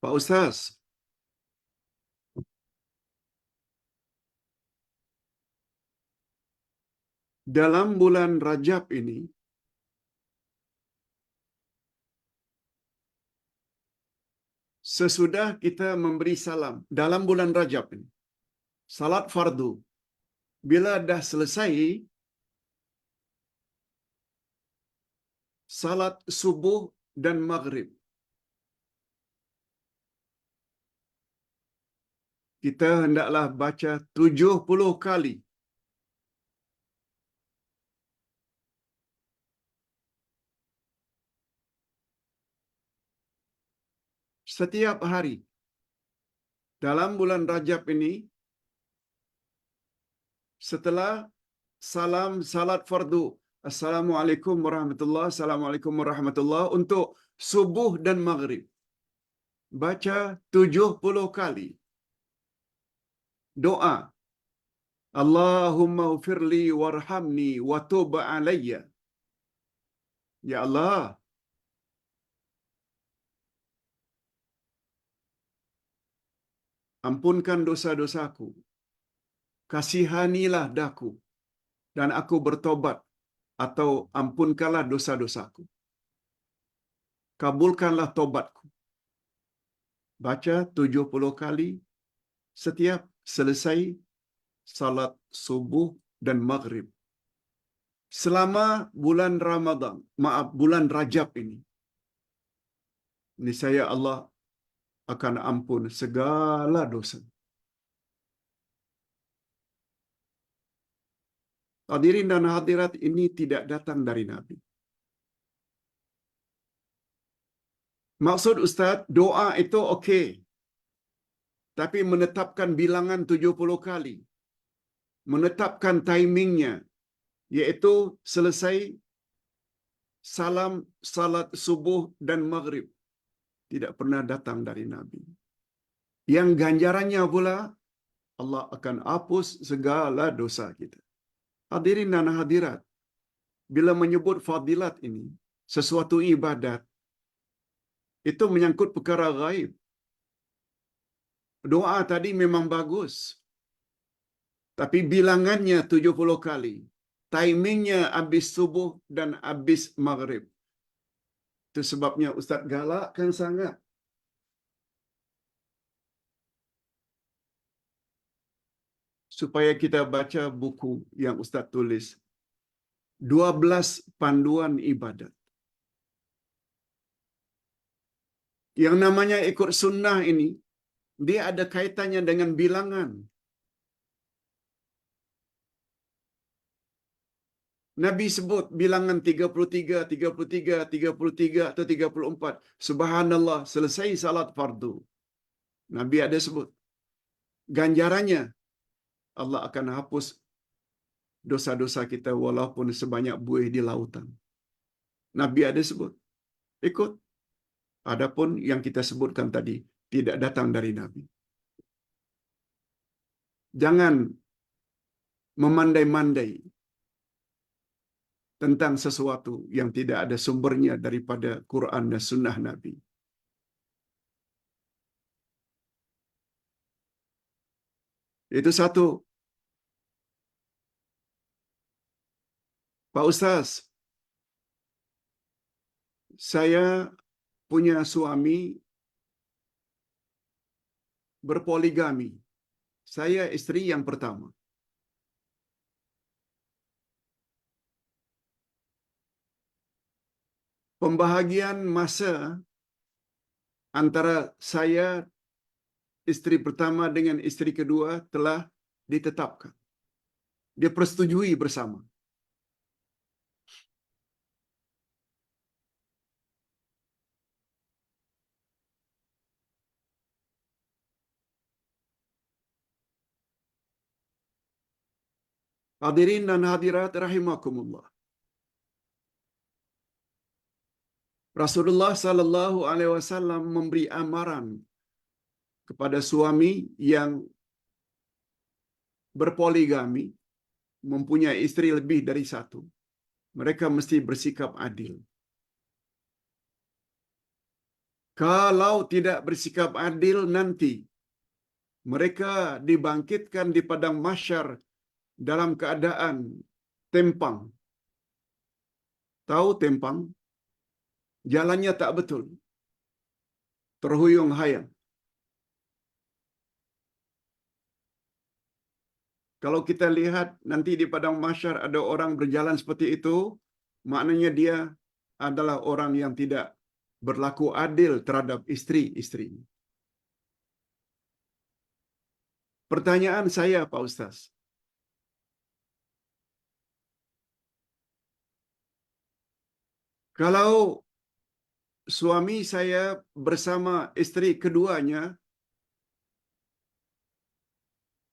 Pak Ustaz, dalam bulan Rajab ini, sesudah kita memberi salam, dalam bulan Rajab ini, salat fardu, bila dah selesai, salat subuh dan maghrib, kita hendaklah baca 70 kali. Setiap hari, dalam bulan Rajab ini, setelah salam salat fardu, Assalamualaikum warahmatullahi Assalamualaikum warahmatullahi, untuk subuh dan maghrib, baca 70 kali. Doa, Allahumma ufirli warhamni wa tub alayya. Ya Allah, ampunkan dosa-dosaku, kasihanilah daku, dan aku bertobat, atau ampunkanlah dosa-dosaku. Kabulkanlah tobatku. Baca 70 kali setiap selesai salat subuh dan maghrib. Selama bulan Ramadan, bulan Rajab ini, niscaya Allah akan ampun segala dosa. Hadirin dan hadirat, ini tidak datang dari Nabi. Maksud Ustaz, doa itu okey. Tapi menetapkan bilangan 70 kali. Menetapkan timingnya, iaitu selesai salam salat subuh dan maghrib, tidak pernah datang dari Nabi. Yang ganjarannya pula, Allah akan hapus segala dosa kita. Hadirin dan hadirat, bila menyebut fadilat ini, sesuatu ibadat, itu menyangkut perkara gaib. Doa tadi memang bagus, tapi bilangannya 70 kali. Timingnya habis subuh dan habis maghrib. Itu sebabnya Ustaz galakkan sangat. Supaya kita baca buku yang Ustaz tulis. 12 panduan ibadat. Yang namanya ikut sunnah ini, dia ada kaitannya dengan bilangan. Nabi sebut bilangan 33, 33, 33 atau 34. Subhanallah, selesai salat fardu. Nabi ada sebut. Ganjarannya, Allah akan hapus dosa-dosa kita walaupun sebanyak buih di lautan. Nabi ada sebut. Ikut. Adapun yang kita sebutkan tadi, tidak datang dari Nabi. Jangan memandai-mandai tentang sesuatu yang tidak ada sumbernya daripada Quran dan Sunnah Nabi. Itu satu. Pak Ustaz, saya punya suami berpoligami. Saya isteri yang pertama. Pembahagian masa antara saya, isteri pertama dengan isteri kedua telah ditetapkan. Dia persetujui bersama. Hadirin dan hadirat rahimakumullah. Rasulullah sallallahu alaihi wasallam memberi amaran kepada suami yang berpoligami, mempunyai isteri lebih dari satu. Mereka mesti bersikap adil. Kalau tidak bersikap adil nanti, mereka dibangkitkan di padang mahsyar dalam keadaan tempang. Tahu tempang? Jalannya tak betul. Terhuyung-hayang. Kalau kita lihat nanti di padang mahsyar ada orang berjalan seperti itu, maknanya dia adalah orang yang tidak berlaku adil terhadap istri-istrinya. Pertanyaan saya, Pak Ustaz, kalau suami saya bersama istri keduanya,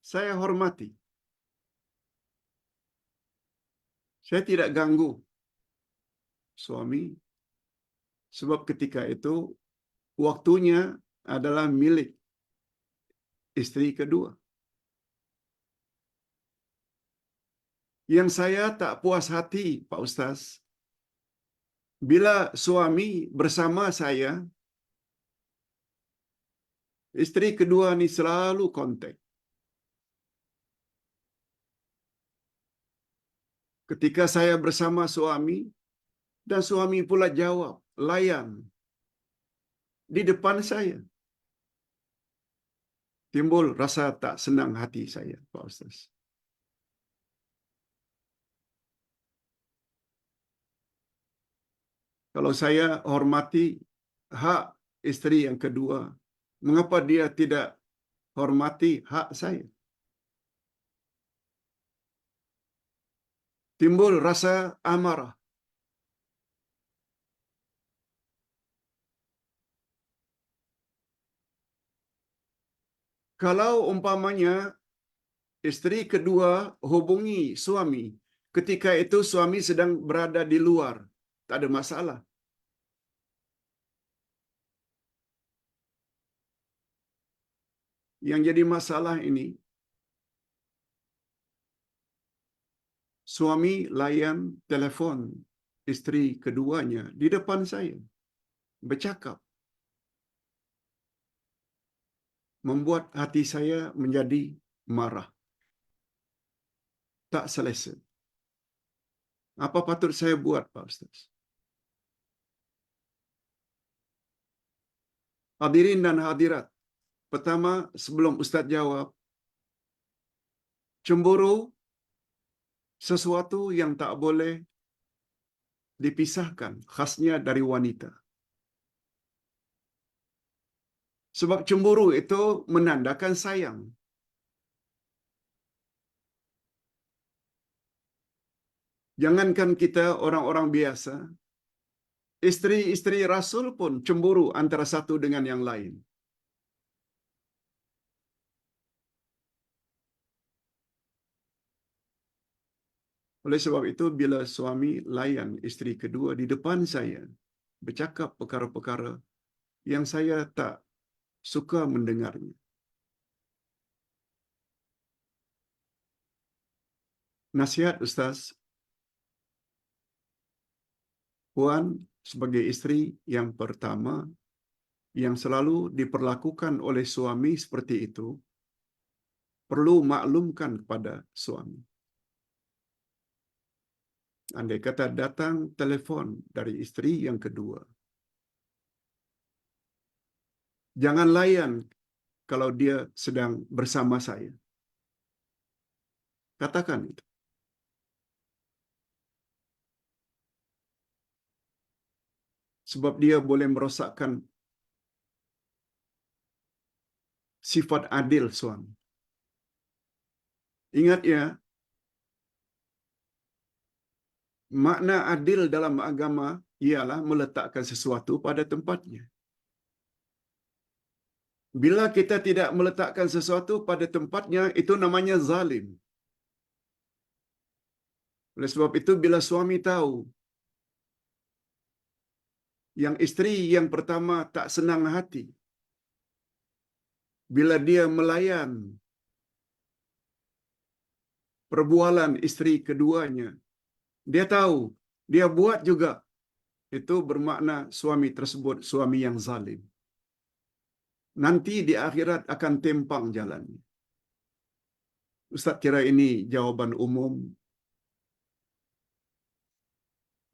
saya hormati. Saya tidak ganggu suami, sebab ketika itu waktunya adalah milik istri kedua. Yang saya tak puas hati, Pak Ustaz, bila suami bersama saya, istri kedua ni selalu kontak. Ketika saya bersama suami, dan suami pula jawab, layan, di depan saya. Timbul rasa tak senang hati saya, Pak Ustaz. Kalau saya hormati hak istri yang kedua, mengapa dia tidak hormati hak saya? Timbul rasa amarah. Kalau umpamanya istri kedua hubungi suami, ketika itu suami sedang berada di luar, tak ada masalah. Yang jadi masalah ini, suami layan telefon istri keduanya di depan saya, bercakap, membuat hati saya menjadi marah, tak selesa. Apa patut saya buat, Pak Ustaz? Hadirin dan hadirat, pertama sebelum Ustaz jawab, cemburu sesuatu yang tak boleh dipisahkan, khasnya dari wanita. Sebab cemburu itu menandakan sayang. Jangankan kita orang-orang biasa, istri-istri Rasul pun cemburu antara satu dengan yang lain. Oleh sebab itu, bila suami layan istri kedua di depan saya, bercakap perkara-perkara yang saya tak suka mendengarnya. Nasihat Ustaz, Puan sebagai istri yang pertama yang selalu diperlakukan oleh suami seperti itu, perlu maklumkan kepada suami. Andai kata datang telefon dari istri yang kedua, jangan layan kalau dia sedang bersama saya. Katakan itu. Sebab dia boleh merosakkan sifat adil suami. Ingat ya, makna adil dalam agama ialah meletakkan sesuatu pada tempatnya. Bila kita tidak meletakkan sesuatu pada tempatnya, itu namanya zalim. Oleh sebab itu, bila suami tahu yang istri yang pertama tak senang hati, bila dia melayan perbualan istri keduanya, dia tahu, dia buat juga, itu bermakna suami tersebut suami yang zalim. nanti di akhirat akan tempang jalannya. Ustaz kira ini jawaban umum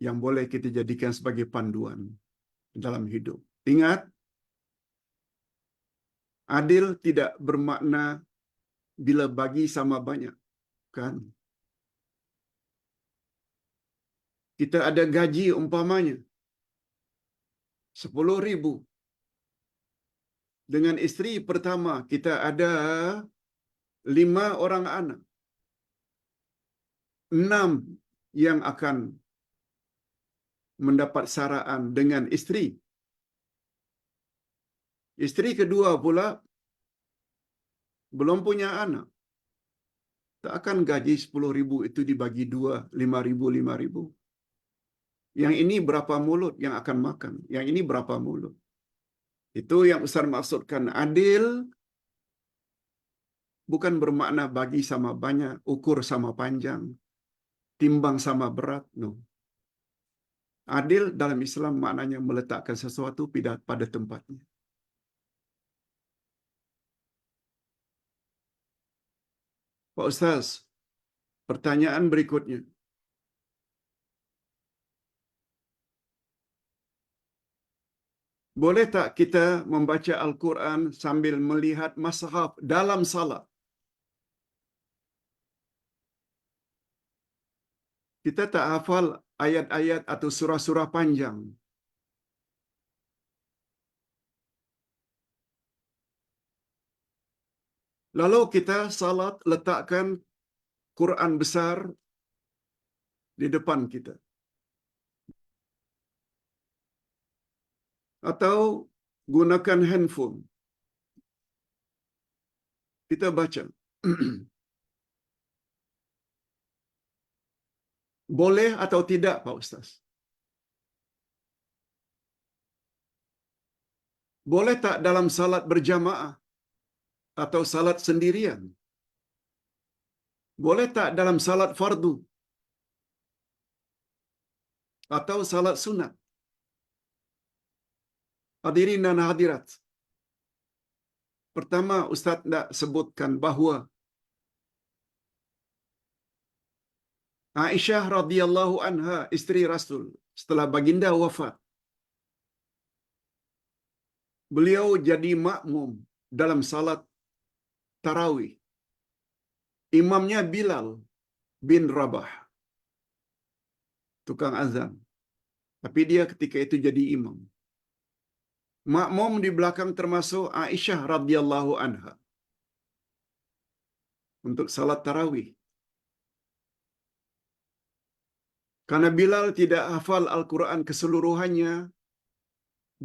yang boleh kita jadikan sebagai panduan dalam hidup. Ingat, adil tidak bermakna bila bagi sama banyak, kan? Kita ada gaji umpamanya 10,000. Dengan isteri pertama kita ada 5 orang anak. 6 yang akan mendapat saraan dengan isteri. Isteri kedua pula belum punya anak. Tak akan gaji 10,000 itu dibagi 2, 5,000, 5,000. Yang ini berapa mulut yang akan makan? Yang ini berapa mulut? Itu yang Ustaz maksudkan adil bukan bermakna bagi sama banyak, ukur sama panjang, timbang sama berat. No. Adil dalam Islam maknanya meletakkan sesuatu pada tempatnya. Pak Ustaz, pertanyaan berikutnya. Boleh tak kita membaca Al-Quran sambil melihat mushaf dalam salat? Kita tak hafal ayat-ayat atau surah-surah panjang. Lalu kita salat letakkan Quran besar di depan kita. Atau gunakan handphone. Kita baca. Boleh atau tidak, Pak Ustaz? Boleh tak dalam salat berjamaah atau salat sendirian? Boleh tak dalam salat fardu atau salat sunat? Hadirin dan hadirat. Pertama, Ustaz nak sebutkan bahawa Aisyah radhiyallahu anha, isteri Rasul, setelah baginda wafat, beliau jadi makmum dalam salat tarawih. Imamnya Bilal bin Rabah, tukang azan. Tapi dia ketika itu jadi imam. Makmum di belakang termasuk Aisyah radhiyallahu anha untuk salat tarawih. Karena Bilal tidak hafal Al-Quran keseluruhannya,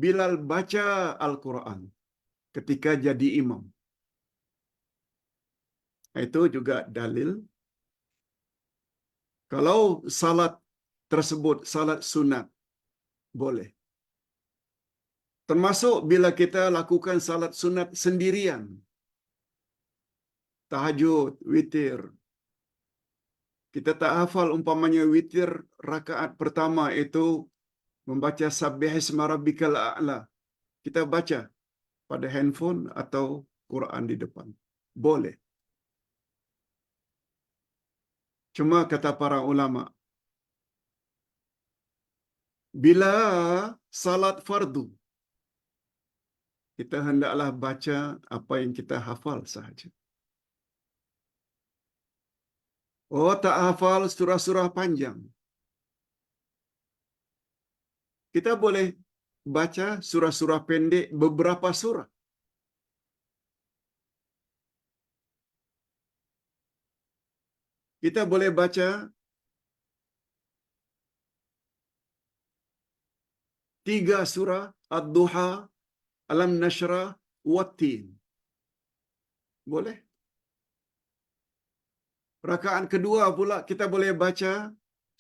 Bilal baca Al-Quran ketika jadi imam. Itu juga dalil. Kalau salat tersebut salat sunat, boleh. Termasuk bila kita lakukan salat sunat sendirian. Tahajud, witir. Kita tak hafal umpamanya witir rakaat pertama itu membaca Sabbihisma Rabbikal A'la. Kita baca pada handphone atau Quran di depan. Boleh. Cuma kata para ulama, bila salat fardu, kita hendaklah baca apa yang kita hafal sahaja. Oh, tak hafal surah-surah panjang. Kita boleh baca surah-surah pendek beberapa surah. Kita boleh baca 3 surah Ad-Duha, Alam Nashrah, Wat-Tin. Boleh. Rakaat kedua pula kita boleh baca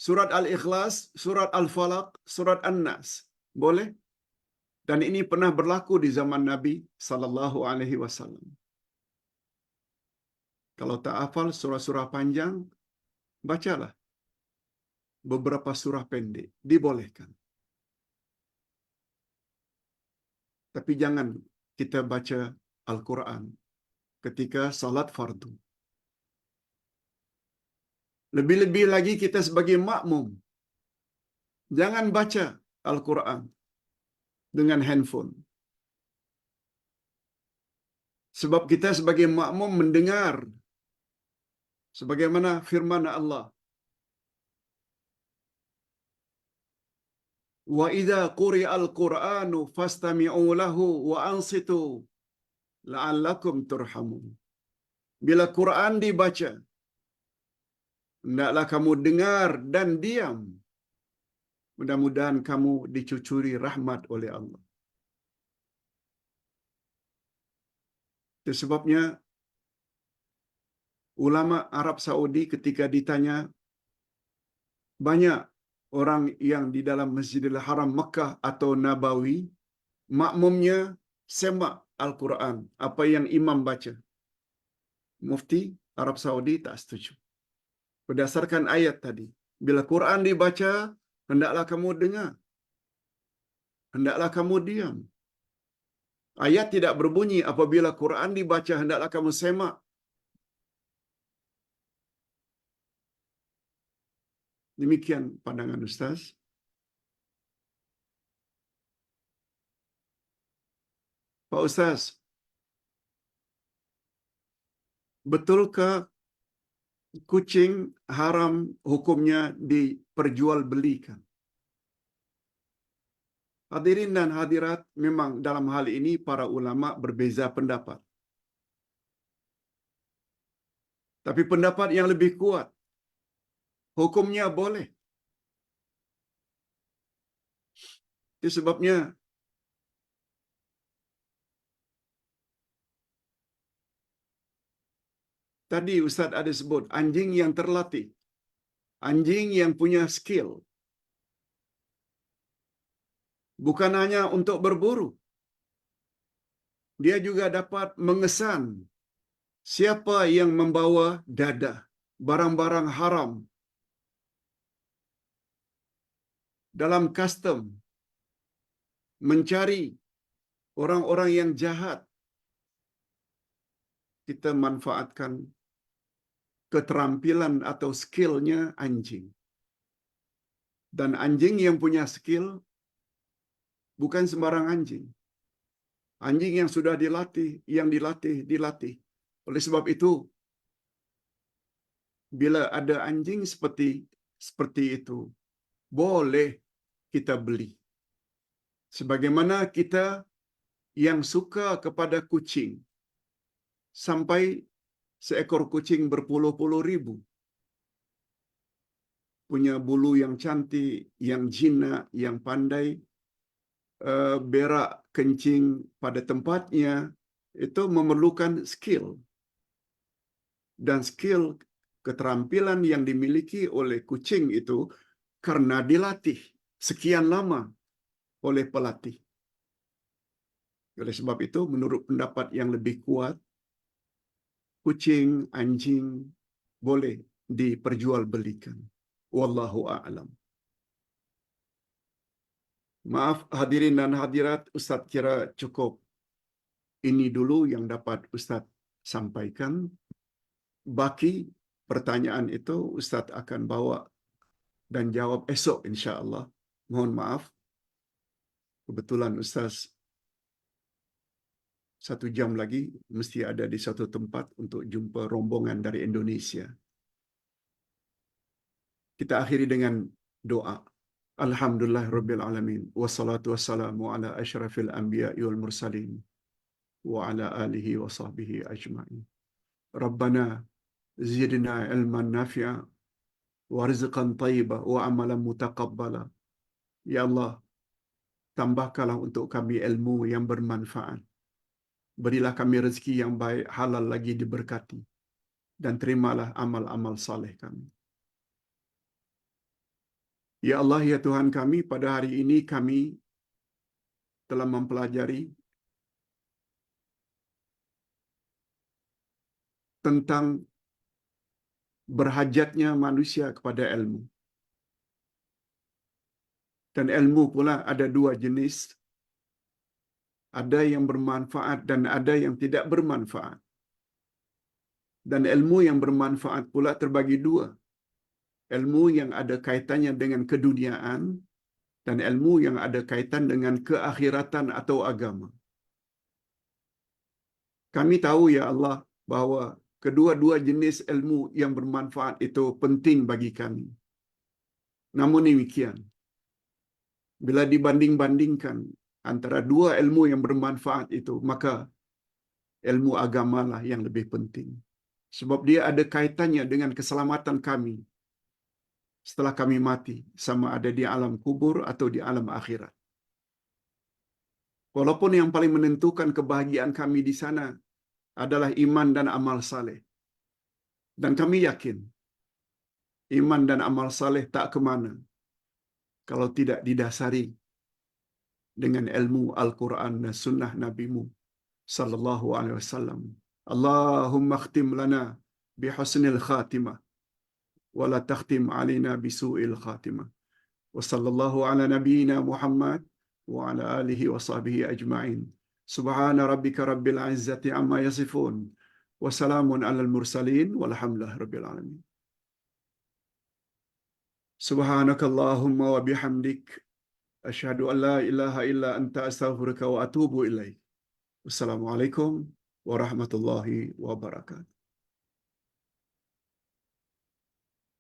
surat Al-Ikhlas, surat Al-Falaq, surat An-Nas. Boleh. Dan ini pernah berlaku di zaman Nabi sallallahu alaihi wasallam. Kalau tak hafal surah-surah panjang, bacalah beberapa surah pendek. Dibolehkan. Tapi jangan kita baca Al-Quran ketika salat fardu. Lebih-lebih lagi kita sebagai makmum, jangan baca Al-Quran dengan handphone. Sebab kita sebagai makmum mendengar sebagaimana firman Allah, wa idza quri'al Qur'anu fastami'u lahu wa ansitu la'allakum turhamun. Bila Quran dibaca, hendaklah kamu dengar dan diam. Mudah-mudahan kamu dicucuri rahmat oleh Allah. Itu sebabnya ulama Arab Saudi ketika ditanya, banyak orang yang di dalam Masjidil Haram Mekah atau Nabawi, makmumnya semak Al-Quran, apa yang imam baca. Mufti Arab Saudi tak setuju. Berdasarkan ayat tadi, bila Quran dibaca, hendaklah kamu dengar, hendaklah kamu diam. Ayat tidak berbunyi apabila Quran dibaca, hendaklah kamu semak. Demikian pandangan Ustaz. Pak Ustaz, betulkah kucing haram hukumnya diperjualbelikan? Hadirin dan hadirat, memang dalam hal ini para ulama berbeza pendapat. Tapi pendapat yang lebih kuat, hukumnya boleh. Itu sebabnya tadi Ustaz ada sebut anjing yang terlatih, anjing yang punya skill. Bukan hanya untuk berburu, dia juga dapat mengesan siapa yang membawa dadah, barang-barang haram dalam custom, mencari orang-orang yang jahat. Kita manfaatkan keterampilan atau skillnya anjing. Dan anjing yang punya skill bukan sembarang anjing. Anjing yang sudah dilatih, yang dilatih. Oleh sebab itu, bila ada anjing seperti itu, boleh kita beli. Sebagaimana kita yang suka kepada kucing, sampai seekor kucing berpuluh-puluh ribu, punya bulu yang cantik, yang jinak, yang pandai berak kencing pada tempatnya, itu memerlukan skill. Dan skill, keterampilan yang dimiliki oleh kucing itu karena dilatih sekian lama oleh pelatih. Oleh sebab itu, menurut pendapat yang lebih kuat, kucing, anjing boleh diperjualbelikan. Wallahu a'lam. Maaf hadirin dan hadirat, Ustaz kira cukup ini dulu yang dapat Ustaz sampaikan. Baki pertanyaan itu Ustaz akan bawa dan jawab esok insya-Allah. Mohon maaf. Kebetulan Ustaz 1 jam lagi mesti ada di satu tempat untuk jumpa rombongan dari Indonesia. Kita akhiri dengan doa. Alhamdulillahirabbil alamin wassalatu wassalamu ala asyrafil anbiya'i wal mursalin wa ala alihi wa sahbihi ajma'in. Rabbana zidna ilman nafi'a wa rizqan thayyiba wa amalan mutaqabbala. Ya Allah, tambahkanlah untuk kami ilmu yang bermanfaat. Berilah kami rezeki yang baik, halal lagi diberkati. Dan terimalah amal-amal saleh kami. Ya Allah, ya Tuhan kami, pada hari ini kami telah mempelajari tentang berhajatnya manusia kepada ilmu. Dan ilmu pula ada 2 jenis. ada yang bermanfaat dan ada yang tidak bermanfaat. Dan ilmu yang bermanfaat pula terbagi dua. Ilmu yang ada kaitannya dengan keduniaan dan ilmu yang ada kaitan dengan keakhiratan atau agama. Kami tahu ya Allah bahawa kedua-dua jenis ilmu yang bermanfaat itu penting bagi kami. Namun demikian, bila dibanding-bandingkan antara dua ilmu yang bermanfaat itu, maka ilmu agamalah yang lebih penting. Sebab dia ada kaitannya dengan keselamatan kami setelah kami mati, sama ada di alam kubur atau di alam akhirat. Walaupun yang paling menentukan kebahagiaan kami di sana adalah iman dan amal saleh. Dan kami yakin, iman dan amal saleh tak ke mana kalau tidak didasari dengan ilmu Al-Quran dan sunnah Nabi-Mu sallallahu alaihi wasallam. Allahumma khtim lana bihusnil khatimah wa la takhtim alaina bisu'il khatimah. Wa sallallahu ala nabiyyina Muhammad wa ala alihi wa sahbihi ajma'in. Subhana rabbika rabbil izzati amma yasifun. Wa salamun alal mursalin walhamdulillahi rabbil alamin. Subhanakallahumma wa bihamdik asyhadu an la ilaha illa anta astaghfiruka wa atubu ilaik. Wassalamualaikum warahmatullahi wabarakatuh.